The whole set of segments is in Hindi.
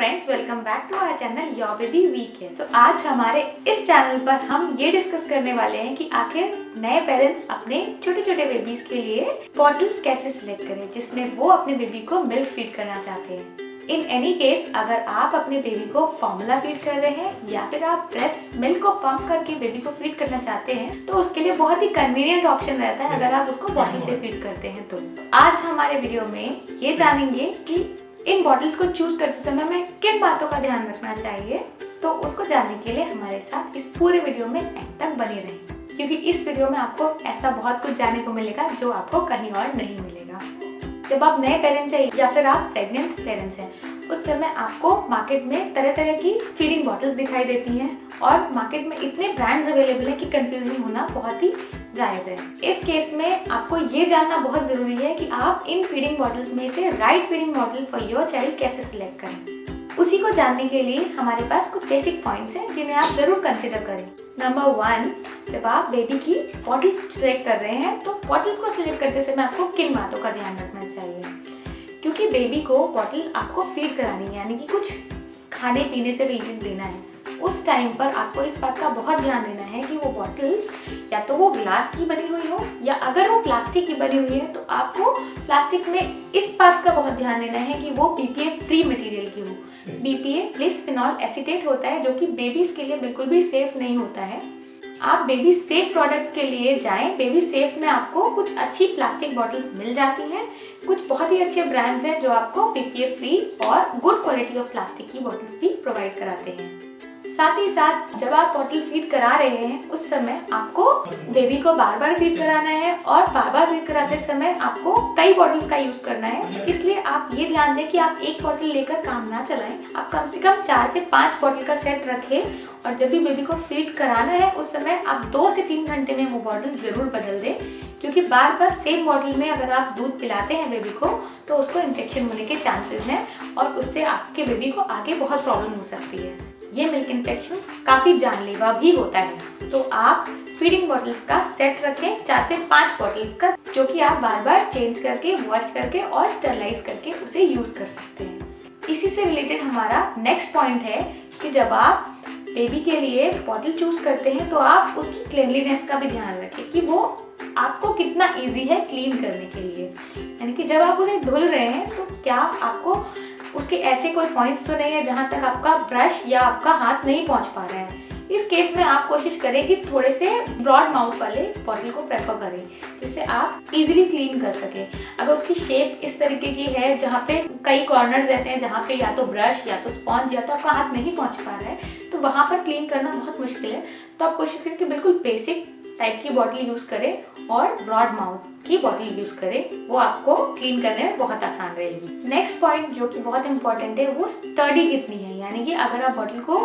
Friends, welcome back to our channel your baby weekend. तो आज हमारे इस चैनल पर हम ये डिस्कस करने वाले हैं कि आखिर नए पेरेंट्स अपने छोटे छोटे बेबीज के लिए बॉटल्स कैसे सिलेक्ट करें जिसमें वो अपने बेबी को मिल्क फीड करना चाहते हैं। इन एनी केस, अगर आप अपने बेबी को फॉर्मूला फीड कर रहे हैं या फिर आप ब्रेस्ट मिल्क को पंप करके बेबी को फीड करना चाहते हैं तो उसके लिए बहुत ही कन्वीनियंट ऑप्शन रहता है अगर आप उसको बॉटल से फीड करते हैं। तो आज हमारे वीडियो में ये जानेंगे कि इन बॉटल्स को चूज करते समय में किन बातों का ध्यान रखना चाहिए। तो उसको जानने के लिए हमारे साथ इस पूरे वीडियो में एंड तक बने रहें, क्योंकि इस वीडियो में आपको ऐसा बहुत कुछ जानने को मिलेगा जो आपको कहीं और नहीं मिलेगा। जब आप नए पेरेंट्स हैं या फिर आप प्रेग्नेंट पेरेंट्स हैं, उस समय आपको मार्केट में तरह तरह की फीडिंग बॉटल्स दिखाई देती हैं और मार्केट में इतने ब्रांड्स अवेलेबल हैं कि कंफ्यूजन होना बहुत ही जायज़ है। इस केस में आपको ये जानना बहुत ज़रूरी है कि आप इन फीडिंग बॉटल्स में से right feeding bottle for your child कैसे सिलेक्ट करें। उसी को जानने के लिए हमारे पास कुछ बेसिक पॉइंट्स हैं जिन्हें आप ज़रूर कंसिडर करें। नंबर 1, जब आप बेबी की बॉटल्स सिलेक्ट कर रहे हैं तो बॉटल्स को सिलेक्ट करते समय आपको किन बातों का ध्यान रखना चाहिए, क्योंकि बेबी को बॉटल आपको फीड करानी है, यानी कि कुछ खाने पीने से रिलेटेड देना है। उस टाइम पर आपको इस बात का बहुत ध्यान देना है कि वो बॉटल्स या तो वो ग्लास की बनी हुई हो या अगर वो प्लास्टिक की बनी हुई है तो आपको प्लास्टिक में इस बात का बहुत ध्यान देना है कि वो BPA फ्री मटेरियल की हो। BPA बिस्फेनॉल एसीटेट होता है जो कि बेबीज के लिए बिल्कुल भी सेफ नहीं होता है। आप बेबी सेफ प्रोडक्ट्स के लिए जाएं। बेबी सेफ में आपको कुछ अच्छी प्लास्टिक बॉटल्स मिल जाती हैं। कुछ बहुत ही अच्छे ब्रांड्स हैं जो आपको BPA फ्री और गुड क्वालिटी ऑफ प्लास्टिक की बॉटल्स भी प्रोवाइड कराते हैं। साथ ही साथ जब आप बॉटल फीड करा रहे हैं उस समय आपको बेबी को बार बार फीड कराना है और बार बार फीड कराते समय आपको कई बॉटल्स का यूज करना है। इसलिए आप ये ध्यान दें कि आप एक बॉटल लेकर काम ना चलाएं। आप कम से कम 4 से 5 बॉटल का सेट रखें और जब भी बेबी को फीड कराना है उस समय आप 2 से 3 घंटे में वो बॉटल जरूर बदल दें, क्योंकि बार बार सेम बॉटल में अगर आप दूध पिलाते हैं बेबी को तो उसको इन्फेक्शन होने के चांसेस हैं और उससे आपके बेबी को आगे बहुत प्रॉब्लम हो सकती है। ये मिल्क इन्फेक्शन काफ़ी जानलेवा भी होता है। तो आप फीडिंग बॉटल्स का सेट रखें 4 से 5 बॉटल्स का, जो कि आप बार बार चेंज करके, वॉश करके और स्टरलाइज करके उसे यूज़ कर सकते हैं। इसी से रिलेटेड हमारा नेक्स्ट पॉइंट है कि जब आप बेबी के लिए बॉटल चूज करते हैं तो आप उसकी क्लीनलीनेस का भी ध्यान रखें कि वो आपको कितना ईजी है क्लीन करने के लिए। यानी कि जब आप उसे धुल रहे हैं तो क्या आपको उसके ऐसे कोई पॉइंट्स तो नहीं है जहाँ तक आपका ब्रश या आपका हाथ नहीं पहुँच पा रहा है। इस केस में आप कोशिश करें कि थोड़े से ब्रॉड माउथ वाले बॉटल को प्रेफर करें जिससे आप इजीली क्लीन कर सकें। अगर उसकी शेप इस तरीके की है जहाँ पे कई कॉर्नर्स ऐसे हैं जहाँ पे या तो ब्रश या तो स्पॉन्ज या तो आपका हाथ नहीं पहुँच पा रहा है तो वहाँ पर क्लीन करना बहुत मुश्किल है। तो आप कोशिश करें कि बिल्कुल बेसिक टाइप की बॉटल यूज़ करें और ब्रॉड माउथ की बॉटल यूज़ करें, वो आपको क्लीन करने में बहुत आसान रहेगी। नेक्स्ट पॉइंट जो कि बहुत इंपॉर्टेंट है वो स्टडी कितनी है, यानी कि अगर आप बॉटल को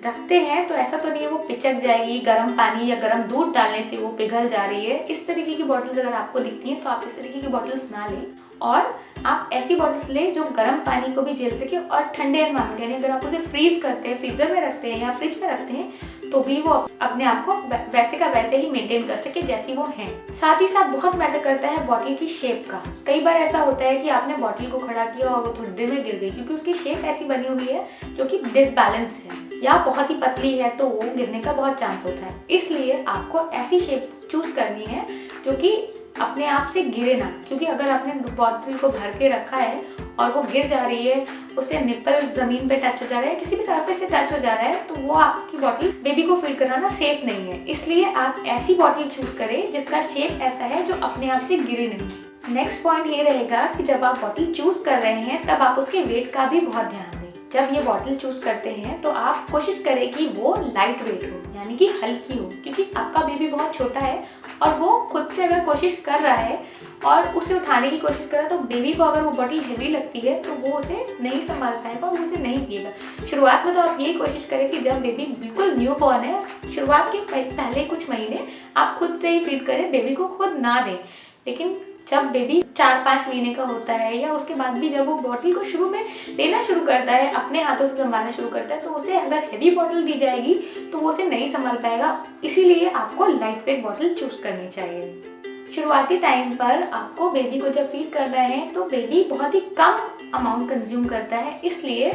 रखते हैं तो ऐसा तो नहीं है वो पिचक जाएगी, गर्म पानी या गर्म दूध डालने से वो पिघल जा रही है। इस तरीके की बॉटल्स अगर आपको दिखती हैं तो आप इस तरीके की बॉटल्स ना लें और आप ऐसी बॉटल्स लें जो गर्म पानी को भी झेल सके और ठंडे एनवायरनमेंट, यानी अगर आप उसे फ्रीज करते हैं, फ्रीजर में रखते हैं या फ्रिज में रखते हैं तो भी वो अपने आप को वैसे का वैसे ही मेंटेन कर सके जैसी वो है। साथ ही साथ बहुत मैटर करता है बॉटल की शेप का। कई बार ऐसा होता है कि आपने बॉटल को खड़ा किया और वो थोड़ी देर में गिर गई क्योंकि उसकी शेप ऐसी बनी हुई है जो कि डिसबैलेंस्ड है या बहुत ही पतली है तो वो गिरने का बहुत चांस होता है। इसलिए आपको ऐसी शेप चूज करनी है जो कि अपने आप से गिरे ना, क्योंकि अगर आपने बॉटल को भर के रखा है और वो गिर जा रही है, उससे निप्पल जमीन पे टच हो जा रहा है, किसी भी सरफेस से टच हो जा रहा है तो वो आपकी बॉटल बेबी को फीड कराना सेफ नहीं है। इसलिए आप ऐसी बॉटल चूज करें जिसका शेप ऐसा है जो अपने आप से गिरे नहीं। नेक्स्ट पॉइंट ये रहेगा कि जब आप बॉटल चूज कर रहे हैं तब आप उसके वेट का भी बहुत ध्यान दें। जब ये बॉटल चूज करते हैं तो आप कोशिश करें कि वो लाइट वेट हो, यानी कि हल्की हो, क्योंकि आपका बेबी बहुत छोटा है और वो खुद से अगर कोशिश कर रहा है और उसे उठाने की कोशिश कर रहा है तो बेबी को अगर वो बॉटल हेवी लगती है तो वो उसे नहीं संभाल पाएगा और उसे नहीं पिएगा। शुरुआत में तो आप यही कोशिश करें कि जब बेबी बिल्कुल न्यू बॉर्न है, शुरुआत के पहले कुछ महीने आप खुद से ही फीड करें, बेबी को खुद ना दें। लेकिन जब बेबी 4-5 महीने का होता है या उसके बाद भी जब वो बॉटल को शुरू में लेना शुरू करता है, अपने हाथों से संभालना शुरू करता है, तो उसे अगर हेवी बॉटल दी जाएगी तो वो उसे नहीं संभाल पाएगा। इसीलिए आपको लाइट वेट बॉटल चूज करनी चाहिए। शुरुआती टाइम पर आपको बेबी को जब फीड कर रहे हैं तो बेबी बहुत ही कम अमाउंट कंज्यूम करता है, इसलिए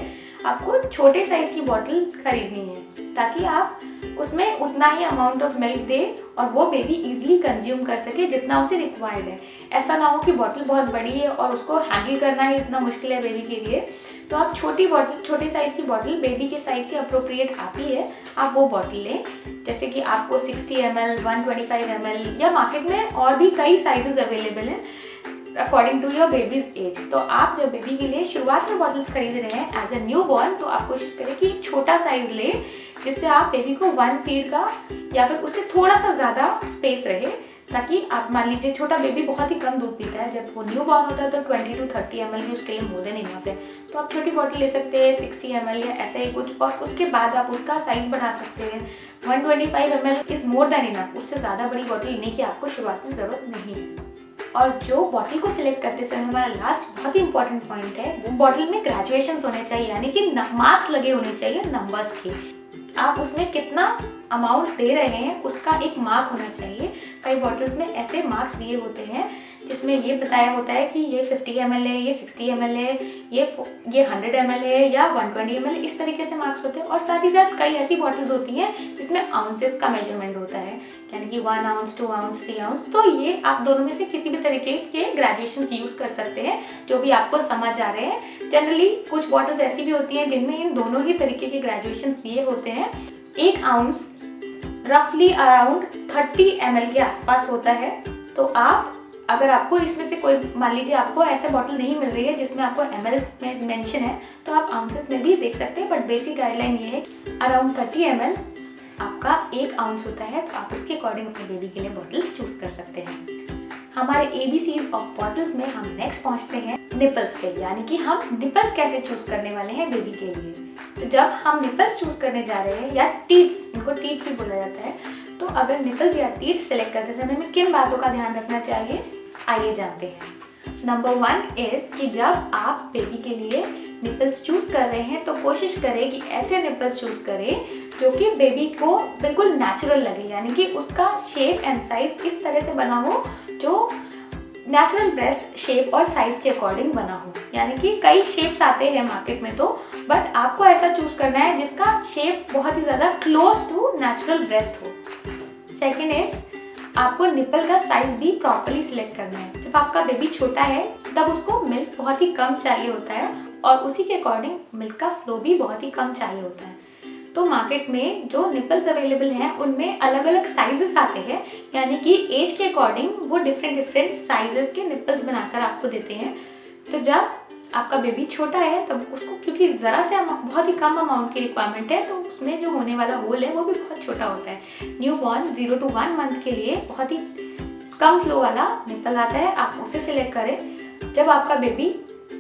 आपको छोटे साइज की बॉटल खरीदनी है ताकि आप उसमें उतना ही अमाउंट ऑफ मिल्क दे और वो बेबी इजीली कंज्यूम कर सके जितना उसे रिक्वायर्ड है। ऐसा ना हो कि बॉटल बहुत बड़ी है और उसको हैंडल करना ही इतना मुश्किल है बेबी के लिए। तो आप छोटी बॉटल, छोटे साइज की बॉटल बेबी के साइज के अप्रोप्रिएट आती है, आप वो बॉटल लें। जैसे कि आपको 60 ml, 125 ml या मार्केट में और भी कई साइजेस अवेलेबल हैं according to your baby's age. तो आप जब बेबी के लिए शुरुआत में बॉटल्स खरीद रहे हैं एज अ न्यू बॉर्न, तो आप कोशिश करें कि छोटा साइज ले जिससे आप बेबी को 1 फीड का या फिर उससे थोड़ा सा ज़्यादा स्पेस रहे, ताकि आप मान लीजिए छोटा बेबी बहुत ही कम दूध पीता है, जब वो न्यू बॉर्न होता है तो 20 to 30 ml की उसके लिए मोर देन इनफ है। तो आप छोटी बॉटल ले सकते हैं 60 ml या ऐसे ही कुछ, और उसके बाद आप उसका साइज बढ़ा सकते हैं। 125 ml is more than enough, उससे ज़्यादा बड़ी बॉटल लेने की आपको शुरुआत में ज़रूरत नहीं है। और जो बॉटल को सिलेक्ट करते समय हमारा लास्ट बहुत ही इंपॉर्टेंट पॉइंट है, वो बॉटल में ग्रेजुएशन होने चाहिए, यानी कि मार्क्स लगे होने चाहिए नंबर्स के। आप उसमें कितना अमाउंट दे रहे हैं उसका एक मार्क होना चाहिए। कई बॉटल्स में ऐसे मार्क्स दिए होते हैं जिसमें ये बताया होता है कि ये 50 ml है, ये 60 ml है, ये 100 ml है या 120 ml, इस तरीके से मार्क्स होते हैं। और साथ ही साथ कई ऐसी बॉटल्स होती हैं जिसमें आउंसेस का मेजरमेंट होता है, यानी कि 1 ounce, 2 ounce, 3 ounce। तो ये आप दोनों में से किसी भी तरीके के ग्रेजुएशंस यूज़ कर सकते हैं जो भी आपको समझ आ रहे हैं। जनरली कुछ बॉटल्स ऐसी भी होती हैं जिनमें इन दोनों ही तरीके के ग्रेजुएशंस दिए होते हैं। 1 ounce रफली अराउंड 30 ml के आसपास होता है। तो आप अगर आपको इसमें से कोई, मान लीजिए आपको ऐसे बॉटल नहीं मिल रही है जिसमें आपको ml में मेंशन है, तो आप आउंसेस में भी देख सकते हैं, बट बेसिक गाइडलाइन ये है अराउंड 30 ml आपका 1 ounce होता है। तो आप उसके अकॉर्डिंग अपने बेबी के लिए बॉटल्स चूज कर सकते हैं। हमारे ABCs ऑफ बॉटल्स में हम नेक्स्ट पहुंचते हैं निपल्स पे, यानी कि हम निपल्स कैसे चूज करने वाले हैं बेबी के लिए। तो जब हम निपल्स चूज करने जा रहे हैं, या टीट्स, इनको टीट्स भी बोला जाता है, तो अगर निपल्स या टीट्स सेलेक्ट करते समय हमें किन बातों का ध्यान रखना चाहिए, आइए जानते हैं। नंबर 1 इज कि जब आप बेबी के लिए निपल्स चूज कर रहे हैं तो कोशिश करें कि ऐसे निपल्स चूज करें जो कि बेबी को बिल्कुल नेचुरल लगे, यानी कि उसका शेप एंड साइज इस तरह से बना हो जो नेचुरल ब्रेस्ट शेप और साइज के अकॉर्डिंग बना हो। यानी कि कई शेप्स आते हैं मार्केट में, तो बट आपको ऐसा चूज करना है जिसका शेप बहुत ही ज़्यादा क्लोज टू नेचुरल ब्रेस्ट हो। सेकेंड इज आपको निपल का साइज भी प्रॉपर्ली सिलेक्ट करना है। जब आपका बेबी छोटा है तब उसको मिल्क बहुत ही कम चाहिए होता है और उसी के अकॉर्डिंग मिल्क का फ्लो भी बहुत ही कम चाहिए होता है। तो मार्केट में जो निपल्स अवेलेबल हैं उनमें अलग अलग साइजेस आते हैं, यानी कि एज के अकॉर्डिंग वो डिफरेंट साइजेस के निपल्स बनाकर आपको देते हैं। तो जब आपका बेबी छोटा है तब उसको, क्योंकि ज़रा से बहुत ही कम अमाउंट की रिक्वायरमेंट है, तो उसमें जो होने वाला होल है वो भी बहुत छोटा होता है। न्यू बॉर्न 0 to 1 month के लिए बहुत ही कम फ्लो वाला निपल आता है, आप उसे सिलेक्ट करें। जब आपका बेबी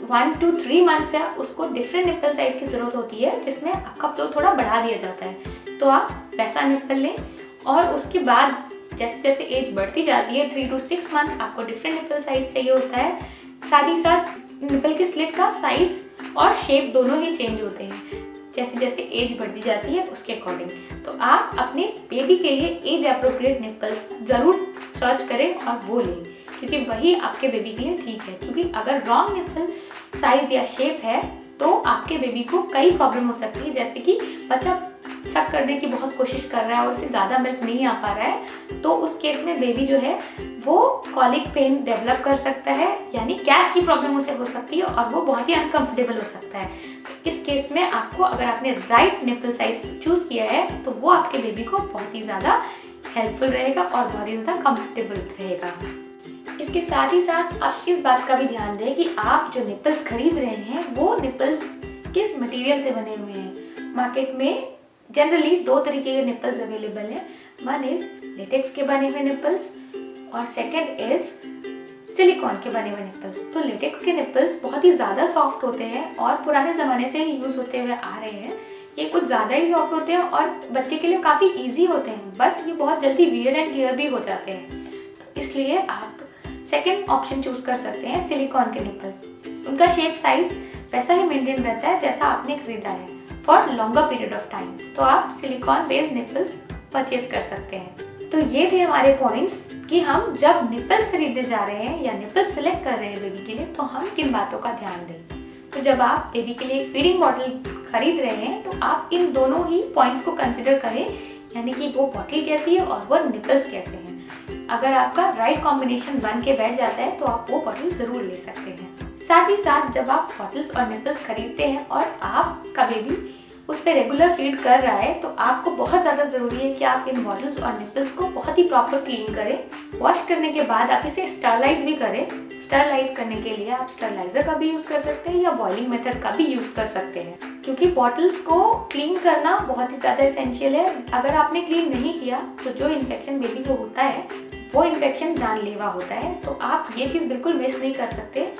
1 to 3 months है उसको डिफरेंट निपल साइज की ज़रूरत होती है जिसमें आपका फ्लो थोड़ा बढ़ा दिया जाता है, तो आप वैसा निपल लें। और उसके बाद जैसे जैसे एज बढ़ती जाती है 3 to 6 months आपको डिफरेंट निपल साइज चाहिए होता है। साथ ही साथ निपल की स्लिट का साइज और शेप दोनों ही चेंज होते हैं जैसे जैसे एज बढ़ती जाती है उसके अकॉर्डिंग। तो आप अपने बेबी के लिए एज अप्रोप्रिएट निपल्स ज़रूर सर्च करें और वो लें, क्योंकि वही आपके बेबी के लिए ठीक है। क्योंकि अगर रॉन्ग निपल साइज या शेप है तो आपके बेबी को कई प्रॉब्लम हो सकती है, जैसे कि बच्चा सक करने की बहुत कोशिश कर रहा है और उसे ज़्यादा मिल्क नहीं आ पा रहा है, तो उस केस में बेबी जो है वो कॉलिक पेन डेवलप कर सकता है, यानी गैस की प्रॉब्लम उसे हो सकती है और वो बहुत ही अनकंफर्टेबल हो सकता है। तो इस केस में आपको, अगर आपने राइट निपल साइज चूज़ किया है तो वो आपके बेबी को बहुत ही ज़्यादा हेल्पफुल रहेगा और बहुत ही ज़्यादा कंफर्टेबल रहेगा। इसके साथ ही साथ आप इस बात का भी ध्यान दें कि आप जो निपल्स खरीद रहे हैं वो निपल्स किस मटेरियल से बने हुए हैं। मार्केट में जनरली 2 तरीके के निपल्स अवेलेबल हैं। वन इज लेटेक्स के बने हुए निपल्स और सेकंड इज सिलिकॉन के बने हुए निपल्स। तो लेटेक्स के निपल्स बहुत ही ज़्यादा सॉफ्ट होते हैं और पुराने ज़माने से ही यूज़ होते हुए आ रहे हैं। ये कुछ ज़्यादा ही सॉफ्ट होते हैं और बच्चे के लिए काफ़ी ईजी होते हैं, बट ये बहुत जल्दी वियर एंड टियर भी हो जाते हैं। तो इसलिए आप सेकेंड ऑप्शन चूज कर सकते हैं सिलिकॉन के निपल्स। उनका शेप साइज वैसा ही मेंटेन रहता है जैसा आपने खरीदा है for longer period of time. तो आप सिलिकॉन बेस्ड निपल्स परचेज कर सकते हैं। तो ये थे हमारे पॉइंट्स कि हम जब निपल्स खरीदने जा रहे हैं या निपल्स सिलेक्ट कर रहे हैं बेबी के लिए तो हम किन बातों का ध्यान दें। तो जब आप बेबी के लिए फीडिंग बॉटल खरीद रहे हैं तो आप इन दोनों ही पॉइंट्स को कंसिडर करें, यानी कि वो बॉटल कैसी है और वो निपल्स कैसे हैं। अगर आपका राइट कॉम्बिनेशन बन के बैठ जाता है तो आप वो बॉटल जरूर ले सकते हैं। साथ ही साथ जब आप बॉटल्स और निपल्स खरीदते हैं और आपका बेबी उस पर रेगुलर फीड कर रहा है तो आपको बहुत ज़्यादा ज़रूरी है कि आप इन बॉटल्स और निपल्स को बहुत ही प्रॉपर क्लीन करें। वॉश करने के बाद आप इसे स्टरलाइज भी करें। स्टरलाइज करने के लिए आप स्टरलाइजर का भी यूज़ कर सकते हैं या बॉइलिंग मेथड का भी यूज़ कर सकते हैं, क्योंकि बॉटल्स को क्लीन करना बहुत ही ज़्यादा एसेंशियल है। अगर आपने क्लीन नहीं किया तो जो इन्फेक्शन बेबी को होता है वो इन्फेक्शन जानलेवा होता है। तो आप ये चीज़ बिल्कुल मिस नहीं कर सकते।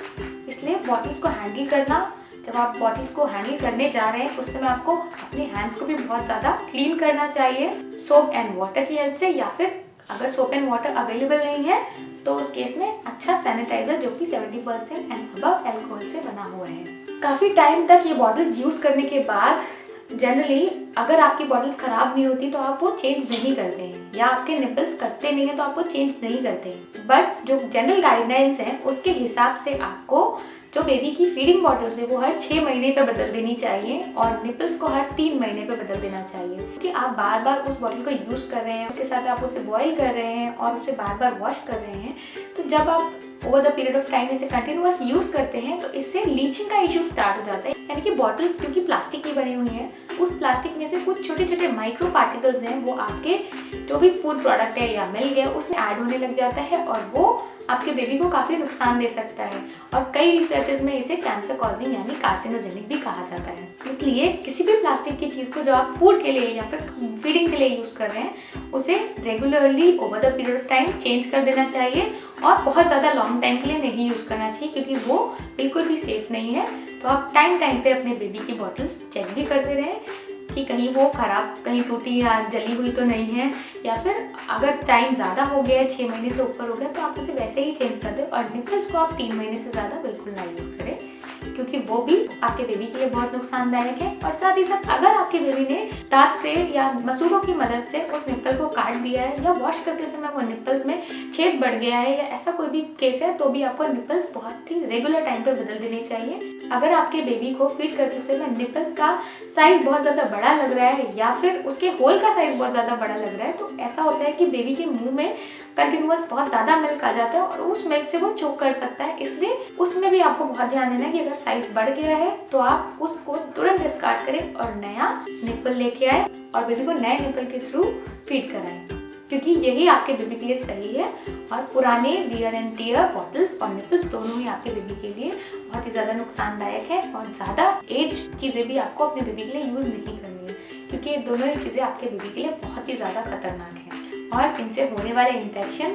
इसलिए बॉटल्स को हैंडल करना, जब आप बॉटल्स को हैंडल करने जा रहे हैं उस समय आपको अपने हैंड्स को भी बहुत ज़्यादा क्लीन करना चाहिए सोप एंड वाटर की हेल्प से, या फिर अगर सोप एंड वाटर अवेलेबल नहीं है तो उस केस में अच्छा सैनिटाइजर जो कि 70% एंड अबव अल्कोहल से बना हुआ है। काफ़ी टाइम तक ये बॉटल्स यूज़ करने के बाद जनरली अगर आपकी बॉटल्स ख़राब नहीं होती तो आप वो चेंज नहीं करते हैं, या आपके निपल्स कटते नहीं हैं तो आप वो चेंज नहीं करते हैं। बट जो जनरल गाइडलाइंस हैं उसके हिसाब से आपको जो बेबी की फीडिंग बॉटल्स है वो हर 6 महीने पे बदल देनी चाहिए और निपल्स को हर 3 महीने पे बदल देना चाहिए, क्योंकि आप बार बार उस बॉटल को यूज़ कर रहे हैं, उसके साथ आप उसे बॉईल कर रहे हैं और उसे बार बार वॉश कर रहे हैं। तो जब आप over the period of time इसे कंटिन्यूअस यूज़ करते हैं तो इससे लीचिंग का इशू स्टार्ट हो जाता है। यानी कि बॉटल्स क्योंकि प्लास्टिक की बनी हुई हैं, उस प्लास्टिक में से कुछ छोटे छोटे माइक्रो पार्टिकल्स हैं वो आपके जो भी फूड प्रोडक्ट है या मिल्क है उसमें ऐड होने लग जाता है और वो आपके बेबी को काफ़ी नुकसान दे सकता है। और कई रिसर्चेस में इसे कैंसर कॉजिंग यानी कार्सिनोजेनिक भी कहा जाता है। इसलिए किसी भी प्लास्टिक की चीज़ को जो आप फूड के लिए या फिर फीडिंग के लिए यूज़ कर रहे हैं उसे regularly over the period of time change कर देना चाहिए और बहुत ज़्यादा लॉन्ग टाइम के लिए नहीं यूज़ करना चाहिए, क्योंकि वो बिल्कुल भी सेफ नहीं है। तो आप टाइम टाइम पे अपने बेबी की बॉटल्स चेक भी करते रहें कि कहीं वो ख़राब, कहीं टूटी या जली हुई तो नहीं है, या फिर अगर टाइम ज़्यादा हो गया है 6 महीने से ऊपर हो गया तो आप उसे वैसे ही चेंज कर दें। और निपल्स को आप 3 महीने से ज़्यादा बिल्कुल ना यूज़ करें, क्योंकि वो भी आपके बेबी के लिए बहुत नुकसानदायक है। और साथ ही साथ अगर आपके बेबी ने दांत से या मसूड़ों की मदद से उस निप्पल को काट दिया है या वॉश करते समय वो निप्पल्स में छेद बढ़ गया है या ऐसा कोई भी केस है तो भी आपको निप्पल्स बहुत ही रेगुलर टाइम पे बदल देने चाहिए। अगर आपके बेबी को फीड करते समय निप्पल्स का साइज बहुत ज़्यादा बड़ा लग रहा है या फिर उसके होल का साइज बहुत ज़्यादा बड़ा लग रहा है तो ऐसा होता है कि बेबी के मुंह में कंटिन्यूअस बहुत ज़्यादा मिल्क आ जाता है और उस मिल्क से वो चोक कर सकता है। इसलिए उसमें भी आपको बहुत ध्यान देना है कि अगर साइज बढ़ गया है तो आप उसको तुरंत डिस्कार्ड करें और नया निप्पल लेके आए और बेबी को नए निप्पल के थ्रू फीड कराएं, क्योंकि यही आपके बेबी के लिए सही है। और पुराने वियर एंड टियर बॉटल्स और निप्पल्स दोनों ही आपके बेबी के लिए बहुत ही ज़्यादा नुकसानदायक है और ज़्यादा एज चीज़ें भी आपको अपने बेबी के लिए यूज़ नहीं करनी है, क्योंकि ये दोनों ही चीज़ें आपके बेबी के लिए बहुत ही ज़्यादा खतरनाक हैं और इनसे होने वाले इन्फेक्शन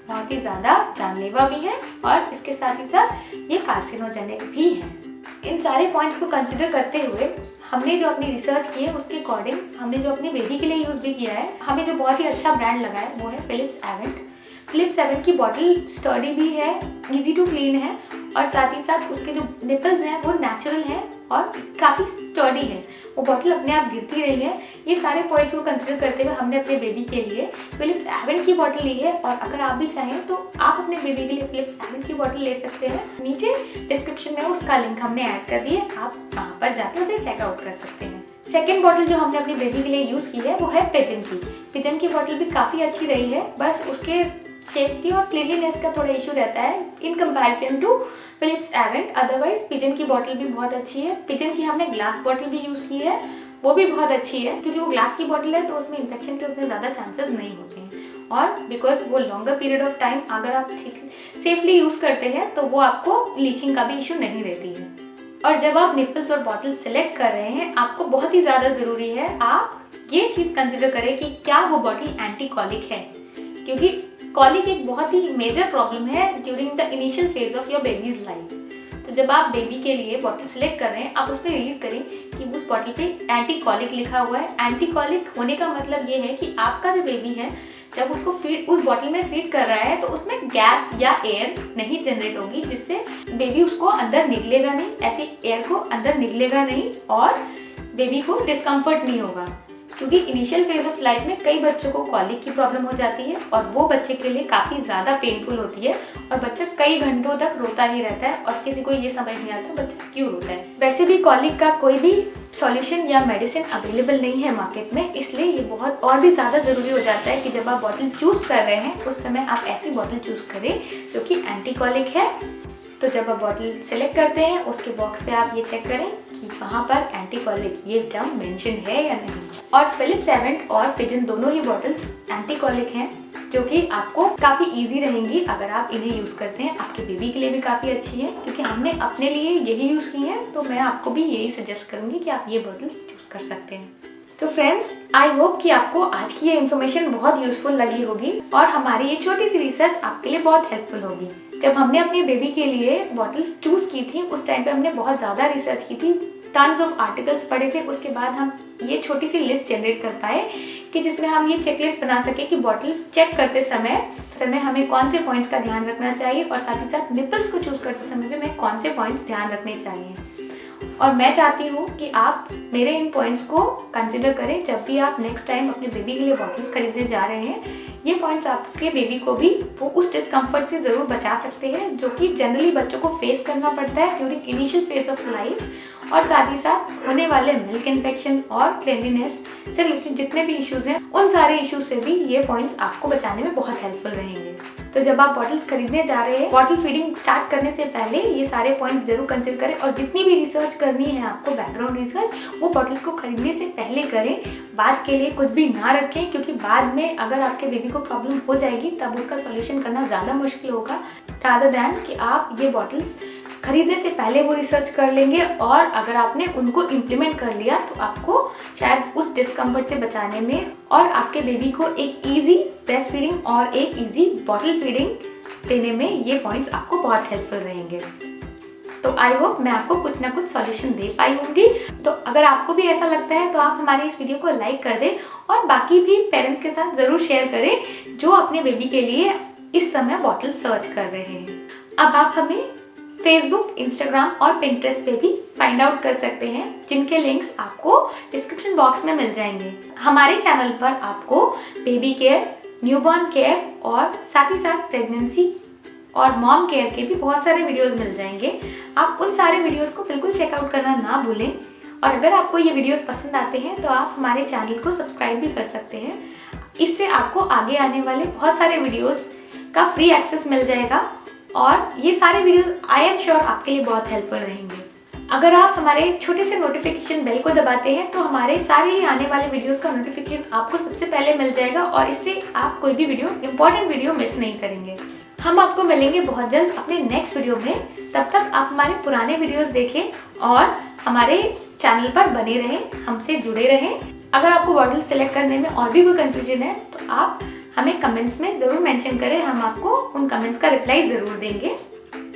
बहुत ही ज़्यादा जानलेवा भी है और इसके साथ ही साथ ये कार्सिनोजेनिक भी है। इन सारे पॉइंट्स को कंसिडर करते हुए हमने जो अपनी रिसर्च की है उसके अकॉर्डिंग हमने जो अपने बेबी के लिए यूज़ भी किया है, हमें जो बहुत ही अच्छा ब्रांड लगा है वो है फिलिप्स एवेंट। फिलिप्स एवेंट की बॉटल स्टर्डी भी है, इजी टू क्लीन है और साथ ही साथ उसके जो निपल्स हैं वो नेचुरल हैं और काफ़ी स्टर्डी है। वो बॉटल अपने आप गिरती रही है। ये सारे पॉइंट्स को कंसिडर करते हुए हमने अपने बेबी के लिए फिलिप्स एवेंट की बॉटल ली है और अगर आप भी चाहें तो आप अपने बेबी के लिए फिलिप्स एवेंट की बॉटल ले सकते हैं। नीचे डिस्क्रिप्शन में उसका लिंक हमने ऐड कर दिया, आप वहाँ पर जाकर उसे चेकआउट कर सकते हैं। सेकेंड बॉटल जो हमने अपनी बेबी के लिए यूज़ की है वो है पिजन की। पिजन की बॉटल भी काफ़ी अच्छी रही है, बस उसके सेफ्टी और क्लीनलीनेस का थोड़ा इशू रहता है in comparison to Philips Avent. Otherwise Pigeon की बॉटल भी बहुत अच्छी है। पिजन की हमने ग्लास बॉटल भी यूज़ की है, वो भी बहुत अच्छी है क्योंकि वो ग्लास की बॉटल है तो उसमें इन्फेक्शन के उतने ज़्यादा चांसेस नहीं होते हैं और बिकॉज वो लॉन्गर पीरियड ऑफ टाइम अगर आप सेफली यूज़ करते हैं तो वो आपको लीचिंग का भी इशू नहीं रहती है। और जब आप निपल्स और बॉटल सेलेक्ट कर रहे हैं आपको बहुत ही ज़्यादा ज़रूरी है आप ये चीज़ कंसिडर करें कि क्या वो बॉटल एंटी कॉलिक है, क्योंकि कॉलिक एक बहुत ही मेजर प्रॉब्लम है during the initial phase of your babies life. तो जब आप बेबी के लिए बॉटल सेलेक्ट कर रहे हैं आप उस पर रीड करें कि उस बॉटल पे एंटी कॉलिक लिखा हुआ है। एंटी कॉलिक होने का मतलब ये है कि आपका जो बेबी है जब उसको फीड उस बॉटल में फीड कर रहा है तो उसमें गैस या एयर नहीं जनरेट होगी जिससे बेबी उसको अंदर निकलेगा नहीं, ऐसे एयर को अंदर निकलेगा नहीं और बेबी को डिस्कम्फर्ट नहीं होगा। क्योंकि इनिशियल फेज ऑफ लाइफ में कई बच्चों को कॉलिक की प्रॉब्लम हो जाती है और वो बच्चे के लिए काफ़ी ज़्यादा पेनफुल होती है और बच्चा कई घंटों तक रोता ही रहता है और किसी को ये समझ नहीं आता बच्चा क्यों रोता है। वैसे भी कॉलिक का कोई भी सॉल्यूशन या मेडिसिन अवेलेबल नहीं है मार्केट में, इसलिए ये बहुत और भी ज़्यादा ज़रूरी हो जाता है कि जब आप बॉटल चूज़ कर रहे हैं उस समय आप ऐसी बॉटल चूज़ करें जो कि एंटी कॉलिक है। तो जब आप बॉटल सेलेक्ट करते हैं उसके बॉक्स पे आप ये चेक करें कि वहाँ पर एंटी कॉलिक ये टर्म मेंशन है या नहीं। और फिलिप्स एवेंट और पिजन दोनों ही बॉटल्स एंटी कॉलिक हैं, जो कि आपको काफ़ी इजी रहेंगी अगर आप इन्हें यूज़ करते हैं। आपके बेबी के लिए भी काफ़ी अच्छी है, क्योंकि हमने अपने लिए यही यूज़ की हैं, तो मैं आपको भी यही सजेस्ट करूँगी कि आप ये बॉटल्स चूज़ कर सकते हैं। तो फ्रेंड्स, आई होप कि आपको आज की ये इन्फॉर्मेशन बहुत यूजफुल लगी होगी और हमारी ये छोटी सी रिसर्च आपके लिए बहुत हेल्पफुल होगी। जब हमने अपने बेबी के लिए बॉटल्स चूज़ की थी उस टाइम पे हमने बहुत ज़्यादा रिसर्च की थी, टन्स ऑफ आर्टिकल्स पढ़े थे। उसके बाद हम ये छोटी सी लिस्ट जनरेट कर पाए कि जिसमें हम ये चेकलिस्ट बना सके कि बॉटल चेक करते समय हमें कौन से पॉइंट्स का ध्यान रखना चाहिए और साथ ही साथ निपल्स को चूज़ करते समय भी हमें कौन से पॉइंट्स ध्यान रखने चाहिए। और मैं चाहती हूँ कि आप मेरे इन पॉइंट्स को कंसिडर करें जब भी आप नेक्स्ट टाइम अपने बेबी के लिए बॉटल्स खरीदने जा रहे हैं। ये पॉइंट्स आपके बेबी को भी वो उस डिस्कम्फर्ट से ज़रूर बचा सकते हैं जो कि जनरली बच्चों को फेस करना पड़ता है during initial phase of life. और साथ ही साथ होने वाले मिल्क इन्फेक्शन और क्लीनलीनेस से रिलेटेड जितने भी इश्यूज़ हैं उन सारे इश्यूज से भी ये पॉइंट्स आपको बचाने में बहुत हेल्पफुल रहेंगे। तो जब आप बॉटल्स खरीदने जा रहे हैं, बॉटल फीडिंग स्टार्ट करने से पहले ये सारे पॉइंट्स जरूर कंसिडर करें और जितनी भी रिसर्च करनी है आपको, बैकग्राउंड रिसर्च, वो बॉटल्स को खरीदने से पहले करें। बाद के लिए कुछ भी ना रखें, क्योंकि बाद में अगर आपके बेबी को प्रॉब्लम हो जाएगी तब उसका सॉल्यूशन करना ज़्यादा मुश्किल होगा, रादर दैन कि आप ये बॉटल्स खरीदने से पहले वो रिसर्च कर लेंगे और अगर आपने उनको इम्प्लीमेंट कर लिया तो आपको शायद उस डिस्कम्फर्ट से बचाने में और आपके बेबी को एक इजी ब्रेस्ट फीडिंग और एक इजी बॉटल फीडिंग देने में ये पॉइंट्स आपको बहुत हेल्पफुल रहेंगे। तो आई होप मैं आपको कुछ ना कुछ सॉल्यूशन दे पाई होंगी। तो अगर आपको भी ऐसा लगता है तो आप हमारी इस वीडियो को लाइक कर दें और बाकी भी पेरेंट्स के साथ ज़रूर शेयर करें जो अपने बेबी के लिए इस समय बॉटल सर्च कर रहे हैं। अब आप हमें फेसबुक, इंस्टाग्राम और पिंटरेस्ट पे भी फाइंड आउट कर सकते हैं, जिनके लिंक्स आपको डिस्क्रिप्शन बॉक्स में मिल जाएंगे। हमारे चैनल पर आपको बेबी केयर, न्यूबॉर्न केयर और साथ ही साथ प्रेगनेंसी और मॉम केयर के भी बहुत सारे वीडियोस मिल जाएंगे। आप उन सारे वीडियोस को बिल्कुल चेकआउट करना ना भूलें। और अगर आपको ये वीडियोस पसंद आते हैं तो आप हमारे चैनल को सब्सक्राइब भी कर सकते हैं। इससे आपको आगे आने वाले बहुत सारे वीडियोस का फ्री एक्सेस मिल जाएगा और ये सारे वीडियोस आई एम श्योर आपके लिए बहुत हेल्पफुल रहेंगे। अगर आप हमारे छोटे से नोटिफिकेशन बेल को दबाते हैं तो हमारे सारे ही आने वाले वीडियोस का नोटिफिकेशन आपको सबसे पहले मिल जाएगा और इससे आप कोई भी इंपॉर्टेंट वीडियो मिस नहीं करेंगे। हम आपको मिलेंगे बहुत जल्द अपने नेक्स्ट वीडियो में। तब तक आप हमारे पुराने वीडियोस देखें और हमारे चैनल पर बने रहें, हमसे जुड़े रहें। अगर आपको बॉटल सेलेक्ट करने में और भी कोई कंफ्यूजन है तो आप हमें कमेंट्स में ज़रूर मेंशन करें, हम आपको उन कमेंट्स का रिप्लाई ज़रूर देंगे।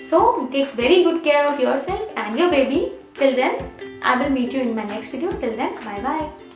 So take very good care of yourself and your baby. Till then, I will meet you in my next video. Till then, bye bye.